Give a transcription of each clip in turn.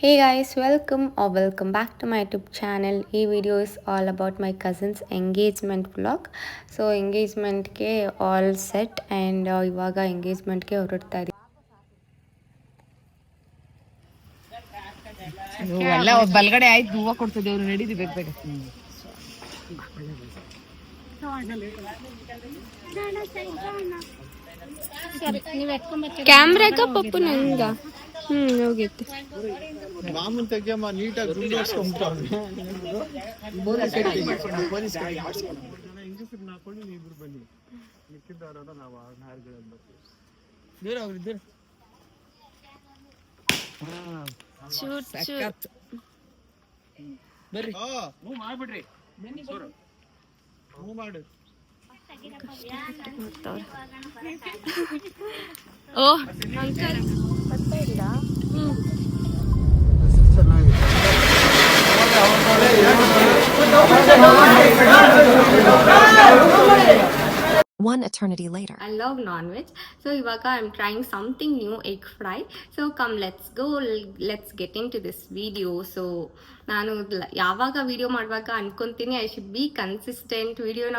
Hey guys, welcome back to my YouTube channel. This video is all about my cousin's engagement vlog. So engagement ke all set and ivaga engagement ke ಹೊರಡ್ತಾ ಇದೀವಿ. ಎಲ್ಲ ಬಲ್ಗಡೆ ಆಯ್ತು ಹೂವ ಕೊಡ್ತಿದ್ದೆ ಅವ್ರು ನಡೀತಿ ಬೇಗ ಕ್ಯಾಮ್ರಾಗ ಪಪ್ಪು ನಂಗ ಹೋಗಿತ್ತು. ಮಾಮೂನ್ ತೆಗಿಯಮ್ಮ ನೀಟಾಗಿ ಗುಂಡು ಹಾಕ್ಸ್ಕೊಂಡ್ಬಿಟ್ಟವ್ರೆ. ಹೆಂಗಸರು ಹಾಕೊಂಡು ನೀವಿಬ್ರು ಬನ್ನಿ, ಮಿಕ್ಕಿದ್ದವರೆಲ್ಲ ನಾವು ನಾಯಿಗಳಲ್ಲಿ ಬರ್ತೀವಿ. ದೂರ ಹೋಗ್ರಿ, ದೂರ. ಬರ್ರಿ, ಮೂವ್ ಮಾಡ್ಬಿಡ್ರಿ, ಮೂವ್ ಮಾಡಿ. ಓ ಅಂಕಲ್ ಬರ್ತಾ ಇಲ್ಲ. One eternity later. I love non-veg. So ivaga I'm trying something new, egg fry. So come let's get into this video. So ನಾನು ಯಾವಾಗ ವಿಡಿಯೋ ಮಾಡುವಾಗ ಅನ್ಕೊಂತೀನಿ ಐ ಶುಡ್ ಬಿ ಕನ್ಸಿಸ್ಟೆಂಟ್, ವಿಡಿಯೋನ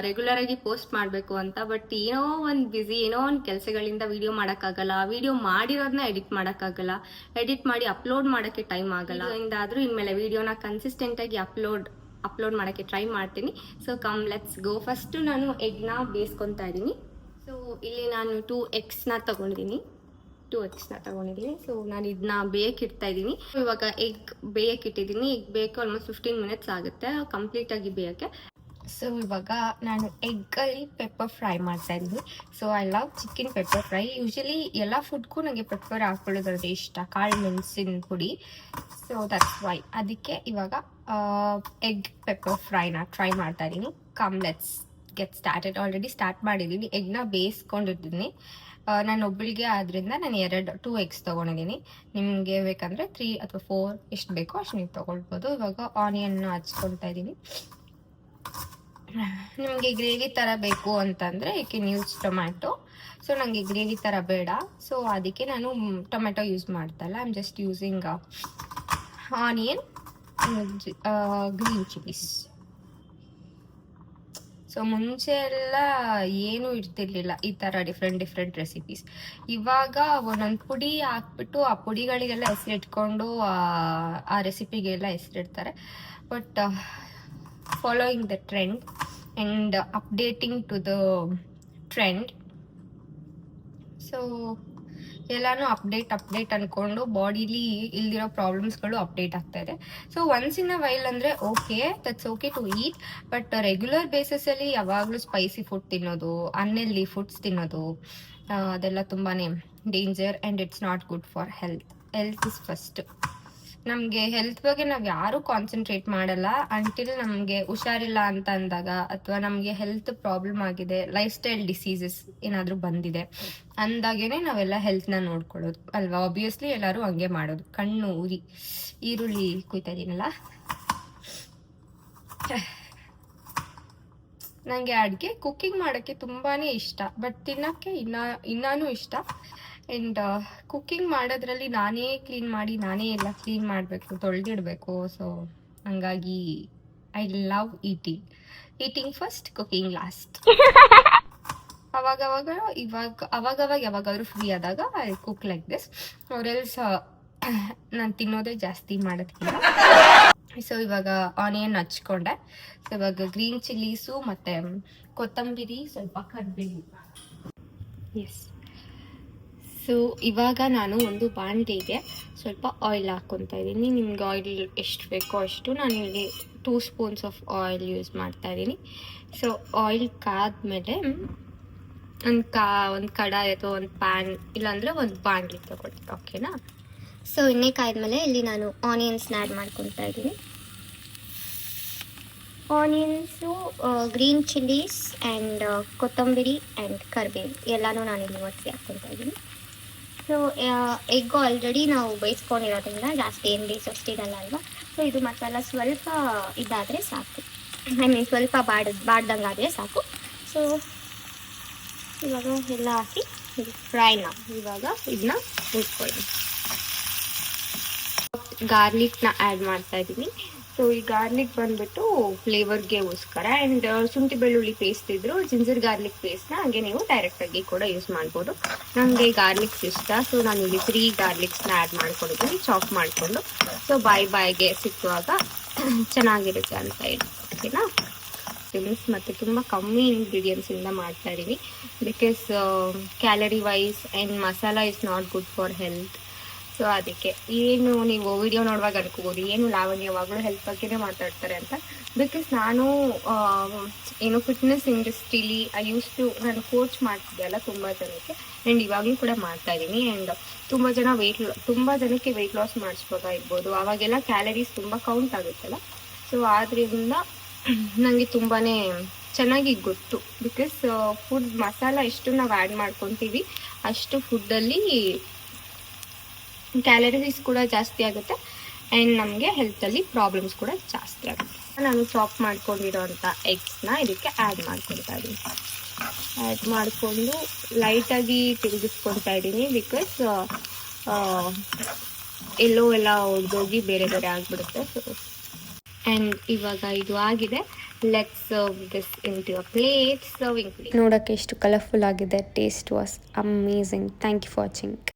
ರೆಗ್ಯುಲರ್ ಆಗಿ post ಮಾಡಬೇಕು ಅಂತ. ಬಟ್ ಏನೋ ಒಂದು ಬ್ಯುಸಿ, ಏನೋ ಒಂದು ಕೆಲಸಗಳಿಂದ ವಿಡಿಯೋ ಮಾಡೋಕ್ಕಾಗಲ್ಲ, ವಿಡಿಯೋ ಮಾಡಿರೋದನ್ನ ಎಡಿಟ್ ಮಾಡೋಕ್ಕಾಗಲ್ಲ, ಎಡಿಟ್ ಮಾಡಿ ಅಪ್ಲೋಡ್ ಮಾಡೋಕ್ಕೆ ಟೈಮ್ ಆಗಲ್ಲ. ಇಂದಾದರೂ ಇನ್ಮೇಲೆ ವಿಡಿಯೋನ ಕನ್ಸಿಸ್ಟೆಂಟಾಗಿ ಅಪ್ಲೋಡ್ ಮಾಡೋಕ್ಕೆ ಟ್ರೈ ಮಾಡ್ತೀನಿ. So come let's go. First ನಾನು ಎಗ್ನ ಬೇಯಿಸ್ಕೊತಾ ಇದ್ದೀನಿ. ಸೊ ಇಲ್ಲಿ ನಾನು 2 ಎಗ್ಸ್ನ ತೊಗೊಂಡಿದ್ದೀನಿ. ಸೊ ನಾನು ಇದನ್ನ ಬೇಯಕ್ಕಿಡ್ತಾ ಇದ್ದೀನಿ. ಇವಾಗ ಎಗ್ ಬೇಯಕ್ಕಿಟ್ಟಿದ್ದೀನಿ. ಎಗ್ ಬೇಯಕ್ಕೆ ಆಲ್ಮೋಸ್ಟ್ 15 ಮಿನಿಟ್ಸ್ ಆಗುತ್ತೆ ಕಂಪ್ಲೀಟಾಗಿ ಬೇಯೋಕ್ಕೆ. ಸೊ ಇವಾಗ ನಾನು ಎಗ್ಗಲ್ಲಿ ಪೆಪ್ಪರ್ ಫ್ರೈ ಮಾಡ್ತಾ ಇದ್ದೀನಿ. So I love chicken pepper fry. Usually ಎಲ್ಲ ಫುಡ್ಗೂ ನನಗೆ ಪೆಪ್ಪರ್ ಹಾಕ್ಕೊಳ್ಳೋದ್ರಲ್ಲಿ ಇಷ್ಟ, ಕಾಳು ಮೆಣಸಿನ ಪುಡಿ. ಸೊ ದಟ್ಸ್ ವೈ ಅದಕ್ಕೆ ಇವಾಗ ಎಗ್ ಪೆಪ್ಪರ್ ಫ್ರೈನ ಟ್ರೈ ಮಾಡ್ತಾ ಇದ್ದೀನಿ. Come let's get started. Already start ಮಾಡಿದ್ದೀನಿ. ಎಗ್ನ ಬೇಯಿಸ್ಕೊಂಡಿದ್ದೀನಿ. ನಾನು ಒಬ್ಬಳಿಗೆ ಆದ್ದರಿಂದ ನಾನು 2 ಎಗ್ಸ್ ತೊಗೊಂಡಿದ್ದೀನಿ. ನಿಮಗೆ ಬೇಕಂದರೆ 3 ಅಥವಾ 4 ಎಷ್ಟು ಬೇಕೋ ಅಷ್ಟು ನೀವು ತೊಗೊಳ್ಬೋದು. ಇವಾಗ ಆನಿಯನ್ನ ಹಚ್ಕೊಳ್ತಾ ಇದ್ದೀನಿ. ನಿಮಗೆ ಗ್ರೇವಿ ಥರ ಬೇಕು ಅಂತಂದರೆ you can use tomato. So ನನಗೆ ಗ್ರೇವಿ ಥರ ಬೇಡ, ಸೊ ಅದಕ್ಕೆ ನಾನು ಟೊಮೆಟೊ ಯೂಸ್ ಮಾಡ್ತಾಯಿಲ್ಲ. I am just using onion, green chillies. So ಮುಂಚೆ ಎಲ್ಲ ಏನೂ ಇರ್ತಿರ್ಲಿಲ್ಲ ಈ ಥರ ಡಿಫ್ರೆಂಟ್ ರೆಸಿಪೀಸ್. ಇವಾಗ ಒಂದೊಂದು ಪುಡಿ ಹಾಕ್ಬಿಟ್ಟು ಆ ಪುಡಿಗಳಿಗೆಲ್ಲ ಹೆಸರಿಟ್ಕೊಂಡು ಆ ರೆಸಿಪಿಗೆಲ್ಲ ಹೆಸರಿಡ್ತಾರೆ. But following the trend and updating to the trend. So ಎಲ್ಲಾನು ಅಪ್ಡೇಟ್ ಅಂದ್ಕೊಂಡು ಬಾಡಿಲಿ ಇಲ್ದಿರೋ ಪ್ರಾಬ್ಲಮ್ಸ್ಗಳು ಅಪ್ಡೇಟ್ ಆಗ್ತಾ ಇದೆ. So once in a while ಅಂದರೆ okay, that's okay to eat. But regular ಬೇಸಿಸಲ್ಲಿ ಯಾವಾಗಲೂ ಸ್ಪೈಸಿ ಫುಡ್ ತಿನ್ನೋದು, ಅನ್ಹೆಲ್ದಿ ಫುಡ್ಸ್ ತಿನ್ನೋದು ಅದೆಲ್ಲ ತುಂಬಾ danger and it's not good for health. Health is first. ನಮಗೆ ಹೆಲ್ತ್ ಬಗ್ಗೆ ನಾವು ಯಾರೂ ಕಾನ್ಸಂಟ್ರೇಟ್ ಮಾಡಲ್ಲ ಅಂಟಿಲ್ ನಮಗೆ ಹುಷಾರಿಲ್ಲ ಅಂತ ಅಂದಾಗ, ಅಥವಾ ನಮಗೆ ಹೆಲ್ತ್ ಪ್ರಾಬ್ಲಮ್ ಆಗಿದೆ, ಲೈಫ್ ಸ್ಟೈಲ್ ಡಿಸೀಸಸ್ ಏನಾದರೂ ಬಂದಿದೆ ಅಂದಾಗೇ ನಾವೆಲ್ಲ ಹೆಲ್ತ್ನ ನೋಡ್ಕೊಳ್ಳೋದು ಅಲ್ವಾ. ಆಬ್ವಿಯಸ್ಲಿ ಎಲ್ಲರೂ ಹಂಗೆ ಮಾಡೋದು. ಕಣ್ಣು ಉರಿ, ಈರುಳ್ಳಿ ಕುಯ್ತಾ ಇದ್ದೀನಲ್ಲ. ನನಗೆ ಅಡುಗೆ ಕುಕ್ಕಿಂಗ್ ಮಾಡೋಕ್ಕೆ ತುಂಬಾ ಇಷ್ಟ, ಬಟ್ ತಿನ್ನೋಕ್ಕೆ ಇನ್ನೂ ಇಷ್ಟ. ಆ್ಯಂಡ್ ಕುಕ್ಕಿಂಗ್ ಮಾಡೋದ್ರಲ್ಲಿ ನಾನೇ ಕ್ಲೀನ್ ಮಾಡಿ, ನಾನೇ ಎಲ್ಲ ಕ್ಲೀನ್ ಮಾಡಬೇಕು, ತೊಳೆದಿಡಬೇಕು. ಸೊ ಹಂಗಾಗಿ I love eating first, cooking last. ಅವಾಗವಾಗ ಯಾವಾಗಾದ್ರೂ ಫ್ರೀ ಆದಾಗ ಐ ಕುಕ್ ಲೈಕ್ ದಿಸ್, ಆರೆಲ್ಸ್ ನಾನು ತಿನ್ನೋದೇ ಜಾಸ್ತಿ ಮಾಡೋದಕ್ಕಿಂತ. ಸೊ ಇವಾಗ ಆನಿಯನ್ ಹಚ್ಕೊಂಡೆ. ಸೊ ಇವಾಗ ಗ್ರೀನ್ ಚಿಲ್ಲೀಸು ಮತ್ತು ಕೊತ್ತಂಬರಿ, ಸ್ವಲ್ಪ ಕರಿಬೇವು. ಎಸ್. ಸೊ ಇವಾಗ ನಾನು ಒಂದು ಬಾಣಲೆಗೆ ಸ್ವಲ್ಪ ಆಯಿಲ್ ಹಾಕ್ಕೊತಾ ಇದ್ದೀನಿ. ನಿಮ್ಗೆ ಆಯಿಲ್ ಎಷ್ಟು ಬೇಕೋ ಅಷ್ಟು. ನಾನು ಇಲ್ಲಿ 2 ಸ್ಪೂನ್ಸ್ ಆಫ್ ಆಯಿಲ್ ಯೂಸ್ ಮಾಡ್ತಾ ಇದ್ದೀನಿ. ಸೊ ಆಯಿಲ್ ಕಾದ್ಮೇಲೆ ಒಂದು ಕಡಾಯಿ ಅಥವಾ ಒಂದು ಪ್ಯಾನ್, ಇಲ್ಲಾಂದರೆ ಒಂದು ಬಾಣಲೆ ತೊಗೊಳ್ತೀನಿ, ಓಕೆನಾ. ಸೊ ಎಣ್ಣೆ ಕಾಯ್ದ್ಮೇಲೆ ಇಲ್ಲಿ ನಾನು ಆನಿಯನ್ಸ್ನ ಆ್ಯಡ್ ಮಾಡ್ಕೊತಾ ಇದ್ದೀನಿ. ಆನಿಯನ್ಸು, ಗ್ರೀನ್ ಚಿಲ್ಲೀಸ್ ಆ್ಯಂಡ್ ಕೊತ್ತಂಬರಿ ಆ್ಯಂಡ್ ಕರಿಬೇವು ಎಲ್ಲನೂ ನಾನಿಲ್ಲಿ ಒಟ್ಟಿಗೆ ಹಾಕ್ಕೊತಾ ಇದ್ದೀನಿ. ಸೊ ಎಗ್ ಆಲ್ರೆಡಿ ನಾವು ಬೇಯಿಸ್ಕೊಂಡಿರೋದ್ರಿಂದ ಜಾಸ್ತಿ ಏನು ಬೇಯಿಸೋಷ್ಟಿರಲ್ಲ ಅಲ್ವಾ. ಸೊ ಇದು ಮಸಾಲ ಸ್ವಲ್ಪ ಇದಾದರೆ ಸಾಕು, ಐ ಮೀನ್ ಸ್ವಲ್ಪ ಬಾಡ್ದಂಗೆ ಆದರೆ ಸಾಕು. ಸೊ ಇವಾಗ ಎಲ್ಲ ಹಾಕಿ ಫ್ರೈನ ಇವಾಗ ಇದನ್ನ ಉಟ್ಕೊಳ್ಳಿ. ಗಾರ್ಲಿಕ್ನ ಆ್ಯಡ್ ಮಾಡ್ತಾ ಇದ್ದೀನಿ. ಸೊ ಈ ಗಾರ್ಲಿಕ್ ಬಂದ್ಬಿಟ್ಟು ಫ್ಲೇವರ್ಗೆಗೋಸ್ಕರ. ಆ್ಯಂಡ್ ಶುಂಠಿ ಬೆಳ್ಳುಳ್ಳಿ ಪೇಸ್ಟ್ ಇದ್ರು ಜಿಂಜರ್ ಗಾರ್ಲಿಕ್ ಪೇಸ್ಟ್ನ ಹಾಗೆ ನೀವು ಡೈರೆಕ್ಟಾಗಿ ಕೂಡ ಯೂಸ್ ಮಾಡ್ಬೋದು. ನನಗೆ ಗಾರ್ಲಿಕ್ಸ್ ಇಷ್ಟ, ಸೊ ನಾನು ಇಲ್ಲಿ 3 ಗಾರ್ಲಿಕ್ಸ್ನ ಆ್ಯಡ್ ಮಾಡ್ಕೊಂಡಿದ್ದೀನಿ ಚಾಪ್ ಮಾಡಿಕೊಂಡು. ಸೊ ಬಾಯಿಗೆ ಸಿಕ್ಕುವಾಗ ಚೆನ್ನಾಗಿರುತ್ತೆ ಅಂತ ಹೇಳಿ, ಓಕೆನಾ. ಮತ್ತು ತುಂಬ ಕಮ್ಮಿ ಇಂಗ್ರೀಡಿಯೆಂಟ್ಸಿಂದ ಮಾಡ್ತಾ ಇದ್ದೀನಿ, because calorie wise and masala is not good for health. So ಅದಕ್ಕೆ ಏನು ನೀವು ವಿಡಿಯೋ ನೋಡುವಾಗ ಅನ್ಕೋಬೋದು ಏನು ಲಾವಣ್ಯ ಯಾವಾಗಲೂ ಹೆಲ್ತ್ ಬಗ್ಗೆನೇ ಮಾತಾಡ್ತಾರೆ ಅಂತ. ಬಿಕಾಸ್ ನಾನು ಏನು ಫಿಟ್ನೆಸ್ ಇಂಡಸ್ಟ್ರೀಲಿ ನಾನು ಕೋಚ್ ಮಾಡ್ತಿದ್ದೆ ಅಲ್ಲ ತುಂಬ ಜನಕ್ಕೆ, ಆ್ಯಂಡ್ ಇವಾಗಲೂ ಕೂಡ ಮಾಡ್ತಾ ಇದ್ದೀನಿ. ಆ್ಯಂಡ್ ತುಂಬ ಜನಕ್ಕೆ ವೆಯ್ಟ್ ಲಾಸ್ ಮಾಡಿಸ್ಬೇಕಾಗಿರ್ಬೋದು, ಅವಾಗೆಲ್ಲ ಕ್ಯಾಲರೀಸ್ ತುಂಬ ಕೌಂಟ್ ಆಗುತ್ತಲ್ಲ. ಸೊ ಆದ್ದರಿಂದ ನನಗೆ ತುಂಬಾ ಚೆನ್ನಾಗಿ ಗೊತ್ತು. ಬಿಕಾಸ್ ಫುಡ್ ಮಸಾಲ ಎಷ್ಟು ನಾವು ಆ್ಯಡ್ ಮಾಡ್ಕೊತೀವಿ ಅಷ್ಟು ಫುಡ್ಡಲ್ಲಿ ಕ್ಯಾಲರೀಸ್ ಕೂಡ ಜಾಸ್ತಿ ಆಗುತ್ತೆ ಆ್ಯಂಡ್ ನಮಗೆ ಹೆಲ್ತಲ್ಲಿ ಪ್ರಾಬ್ಲಮ್ಸ್ ಕೂಡ ಜಾಸ್ತಿ ಆಗುತ್ತೆ. ನಾನು ಚಾಪ್ ಮಾಡ್ಕೊಂಡಿರೋಂಥ ಎಗ್ಸ್ನ ಇದಕ್ಕೆ ಆ್ಯಡ್ ಮಾಡ್ಕೊಳ್ತಾ ಇದ್ದೀನಿ. ಆ್ಯಡ್ ಮಾಡಿಕೊಂಡು ಲೈಟಾಗಿ ತಿರುಗಿಸ್ಕೊಳ್ತಾ ಇದ್ದೀನಿ, ಬಿಕಾಸ್ ಎಲ್ಲೋ ಎಲ್ಲ ಒಡೆದೋಗಿ ಬೇರೆ ಬೇರೆ ಆಗಿಬಿಡುತ್ತೆ. ಸೊ ಆ್ಯಂಡ್ ಇವಾಗ ಇದು ಆಗಿದೆ. Let's serve this into a plate. Serving plate ನೋಡೋಕ್ಕೆ ಎಷ್ಟು ಕಲರ್ಫುಲ್ ಆಗಿದೆ. Taste was amazing. Thank you for watching.